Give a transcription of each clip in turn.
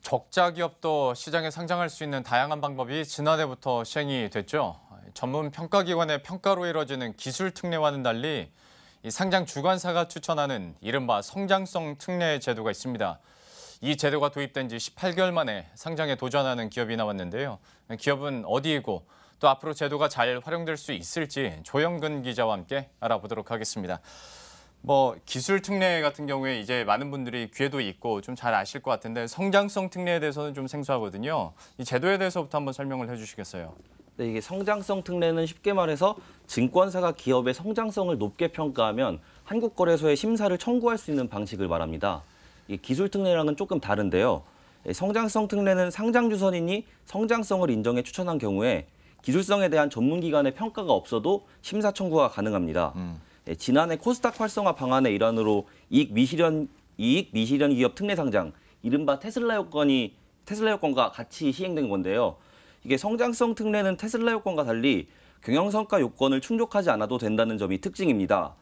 적자 기업도 시장에 상장할 수 있는 다양한 방법이 지난해부터 시행이 됐죠. 전문 평가기관의 평가로 이뤄지는 기술 특례와는 달리 이 상장 주관사가 추천하는 이른바 성장성 특례 제도가 있습니다. 이 제도가 도입된 지 18개월 만에 상장에 도전하는 기업이 나왔는데요. 기업은 어디이고 또 앞으로 제도가 잘 활용될 수 있을지 조영근 기자와 함께 알아보도록 하겠습니다. 기술 특례 같은 경우에 이제 많은 분들이 귀에도 있고 좀 잘 아실 것 같은데 성장성 특례에 대해서는 좀 생소하거든요. 이 제도에 대해서부터 한번 설명을 해주시겠어요? 네, 이게 성장성 특례는 쉽게 말해서 증권사가 기업의 성장성을 높게 평가하면 한국거래소에 심사를 청구할 수 있는 방식을 말합니다. 이 기술 특례랑은 조금 다른데요. 성장성 특례는 상장 주선인이 성장성을 인정해 추천한 경우에 기술성에 대한 전문기관의 평가가 없어도 심사 청구가 가능합니다. 지난해 코스닥 활성화 방안의 일환으로 이익 미실현 기업 특례 상장, 이른바 테슬라 요건과 같이 시행된 건데요. 이게 성장성 특례는 테슬라 요건과 달리 경영성과 요건을 충족하지 않아도 된다는 점이 특징입니다.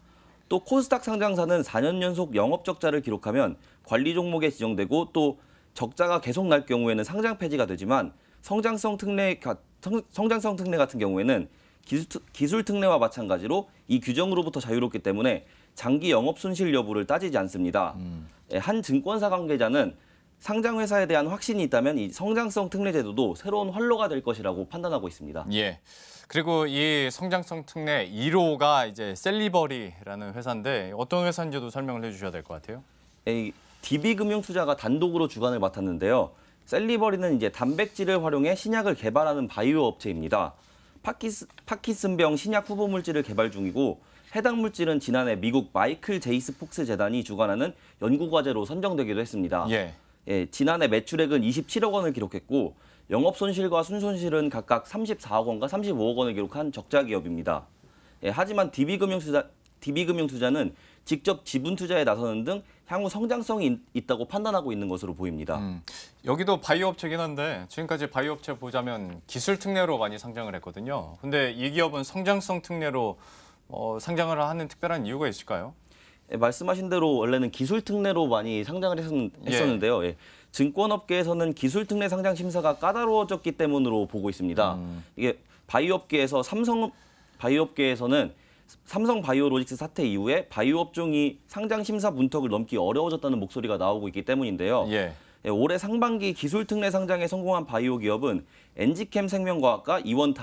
또 코스닥 상장사는 4년 연속 영업 적자를 기록하면 관리 종목에 지정되고 또 적자가 계속 날 경우에는 상장 폐지가 되지만 성장성 특례 같은 경우에는 기술 특례와 마찬가지로 이 규정으로부터 자유롭기 때문에 장기 영업 손실 여부를 따지지 않습니다. 한 증권사 관계자는 상장 회사에 대한 확신이 있다면 이 성장성 특례 제도도 새로운 활로가 될 것이라고 판단하고 있습니다. 예. 그리고 이 성장성 특례 1호가 이제 셀리버리라는 회사인데 어떤 회사인지도 설명을 해주셔야 될 것 같아요. DB금융투자가 단독으로 주관을 맡았는데요. 셀리버리는 이제 단백질을 활용해 신약을 개발하는 바이오 업체입니다. 파킨슨병 신약 후보 물질을 개발 중이고 해당 물질은 지난해 미국 마이클 제이스 폭스 재단이 주관하는 연구 과제로 선정되기도 했습니다. 지난해 매출액은 27억 원을 기록했고 영업 손실과 순손실은 각각 34억 원과 35억 원을 기록한 적자 기업입니다. 하지만 DB금융투자는 직접 지분 투자에 나서는 등 향후 성장성이 있다고 판단하고 있는 것으로 보입니다. 여기도 바이오 업체긴 한데 지금까지 바이오 업체 보자면 기술 특례로 많이 상장을 했거든요. 근데 이 기업은 성장성 특례로 상장을 하는 특별한 이유가 있을까요? 말씀하신 대로 원래는 기술 특례로 많이 상장을 했었는데요. 증권업계에서는 기술 특례 상장 심사가 까다로워졌기 때문으로 보고 있습니다. 이게 바이오업계에서는 삼성 바이오로직스 사태 이후에 바이오 업종이 상장 심사 문턱을 넘기 어려워졌다는 목소리가 나오고 있기 때문인데요. 올해 상반기 기술 특례 상장에 성공한 바이오 기업은 엔지캠 생명과학과 이원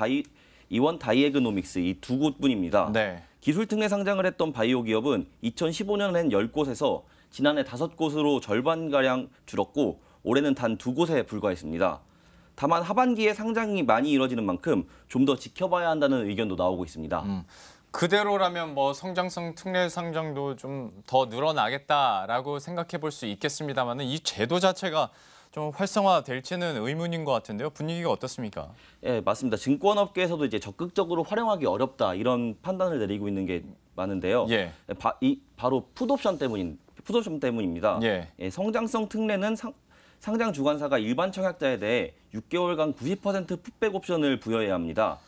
다이애그노믹스 이 두 곳뿐입니다. 기술 특례 상장을 했던 바이오 기업은 2015년엔 10곳에서 지난해 5곳으로 절반가량 줄었고 올해는 단 2곳에 불과했습니다. 다만 하반기에 상장이 많이 이뤄지는 만큼 좀 더 지켜봐야 한다는 의견도 나오고 있습니다. 그대로라면 성장성 특례 상장도 좀 더 늘어나겠다라고 생각해 볼 수 있겠습니다만 이 제도 자체가 좀 활성화될지는 의문인 것 같은데요. 분위기가 어떻습니까? 맞습니다. 증권업계에서도 이제 적극적으로 활용하기 어렵다 이런 판단을 내리고 있는 게 많은데요. 바로 풋옵션 때문입니다. 성장성 특례는 상장 주관사가 일반 청약자에 대해 6개월간 90% 풋백 옵션을 부여해야 합니다.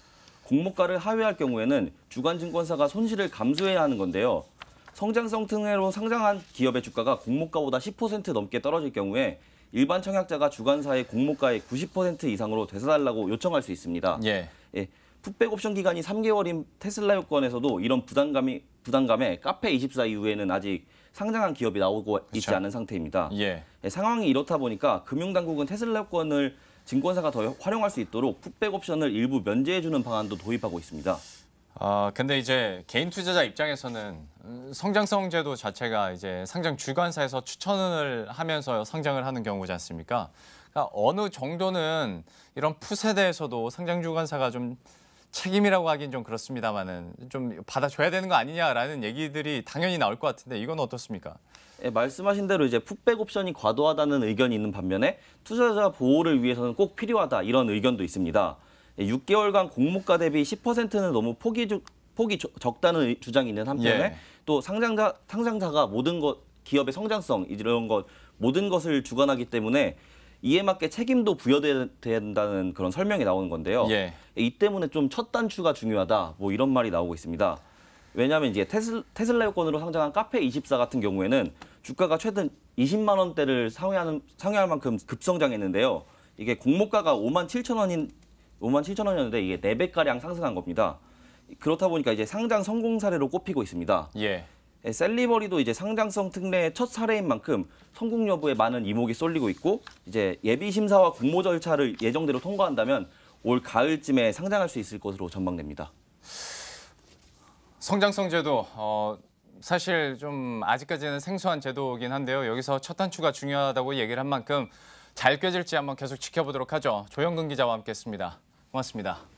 공모가를 하회할 경우에는 주관증권사가 손실을 감수해야 하는 건데요. 성장성 특례로 상장한 기업의 주가가 공모가보다 10% 넘게 떨어질 경우에 일반 청약자가 주관사의 공모가의 90% 이상으로 되사달라고 요청할 수 있습니다. 풋백 옵션 기간이 3개월인 테슬라 요건에서도 이런 부담감에 카페24 이후에는 아직 상장한 기업이 나오고 있지 않은 상태입니다. 상황이 이렇다 보니까 금융당국은 테슬라 요건을 증권사가 더 활용할 수 있도록 풋백 옵션을 일부 면제해주는 방안도 도입하고 있습니다. 근데 이제 개인 투자자 입장에서는 성장성 제도 자체가 이제 상장 주관사에서 추천을 하면서 상장을 하는 경우지 않습니까? 그러니까 어느 정도는 이런 풋에 대해서도 상장 주관사가 좀 책임이라고 하긴 좀 그렇습니다만은 좀 받아줘야 되는 거 아니냐라는 얘기들이 당연히 나올 것 같은데 이건 어떻습니까? 말씀하신 대로 이제 풋백 옵션이 과도하다는 의견이 있는 반면에 투자자 보호를 위해서는 꼭 필요하다 이런 의견도 있습니다. 6개월간 공모가 대비 10%는 너무 폭이 적다는 주장이 있는 한편에 또 상장사가 기업의 성장성 이런 것 모든 것을 주관하기 때문에 이에 맞게 책임도 부여된다는 그런 설명이 나오는 건데요. 이 때문에 좀 첫 단추가 중요하다 이런 말이 나오고 있습니다. 왜냐하면 이제 테슬라 요건으로 상장한 카페24 같은 경우에는 주가가 최근 20만 원대를 상회할 만큼 급성장했는데요. 이게 공모가가 5만 7천 원이었는데 이게 4배가량 상승한 겁니다. 그렇다 보니까 이제 상장 성공 사례로 꼽히고 있습니다. 예. 셀리버리도 이제 상장성 특례의 첫 사례인 만큼 성공 여부에 많은 이목이 쏠리고 있고 이제 예비 심사와 공모 절차를 예정대로 통과한다면 올 가을쯤에 상장할 수 있을 것으로 전망됩니다. 성장성 제도 사실 좀 아직까지는 생소한 제도이긴 한데요. 여기서 첫 단추가 중요하다고 얘기를 한 만큼 잘 꿰질지 한번 계속 지켜보도록 하죠. 조영근 기자와 함께했습니다. 고맙습니다.